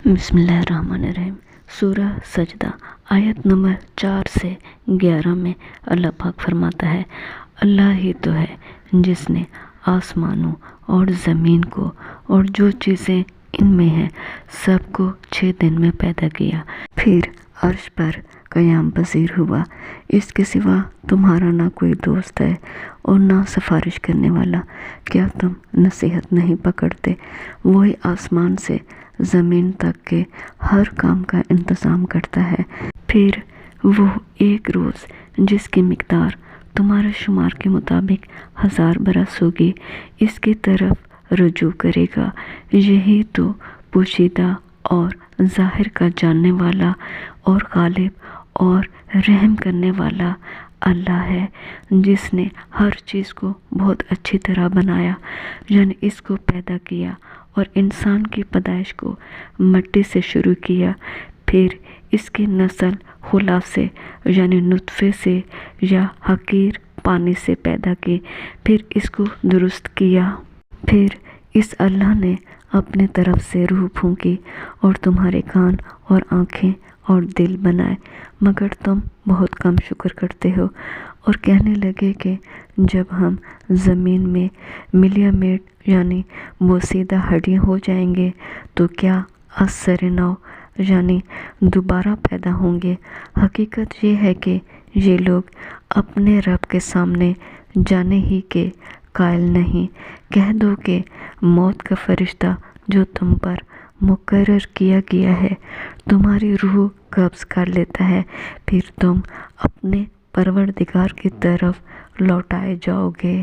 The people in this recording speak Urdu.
بسم اللہ الرحمن الرحیم۔ سورہ سجدہ آیت نمبر 4 سے 11 میں اللہ پاک فرماتا ہے، اللہ ہی تو ہے جس نے آسمانوں اور زمین کو اور جو چیزیں ان میں ہیں سب کو 6 دن میں پیدا کیا، پھر عرش پر قیام پذیر ہوا۔ اس کے سوا تمہارا نہ کوئی دوست ہے اور نہ سفارش کرنے والا۔ کیا تم نصیحت نہیں پکڑتے؟ وہی آسمان سے زمین تک کے ہر کام کا انتظام کرتا ہے، پھر وہ ایک روز جس کی مقدار تمہارے شمار کے مطابق 1000 برس ہوگی اس کی طرف رجوع کرے گا۔ یہی تو پوشیدہ اور ظاہر کا جاننے والا اور غالب اور رحم کرنے والا اللہ ہے، جس نے ہر چیز کو بہت اچھی طرح بنایا، یعنی اس کو پیدا کیا اور انسان کی پیدائش کو مٹی سے شروع کیا، پھر اس کی نسل خلا سے یعنی نطفے سے یا حقیر پانی سے پیدا کی، پھر اس کو درست کیا، پھر اس اللہ نے اپنی طرف سے روح پھونکی اور تمہارے کان اور آنکھیں اور دل بنائے، مگر تم بہت کم شکر کرتے ہو۔ اور کہنے لگے کہ جب ہم زمین میں ملیامیٹ یعنی بوسیدہ ہڈیاں ہو جائیں گے تو کیا از نو یعنی دوبارہ پیدا ہوں گے؟ حقیقت یہ ہے کہ یہ لوگ اپنے رب کے سامنے جانے ہی کے قائل نہیں۔ کہہ دو کہ موت کا فرشتہ جو تم پر مقرر کیا گیا ہے تمہاری روح قبض کر لیتا ہے، پھر تم اپنے پروردگار کی طرف لوٹائے جاؤ گے۔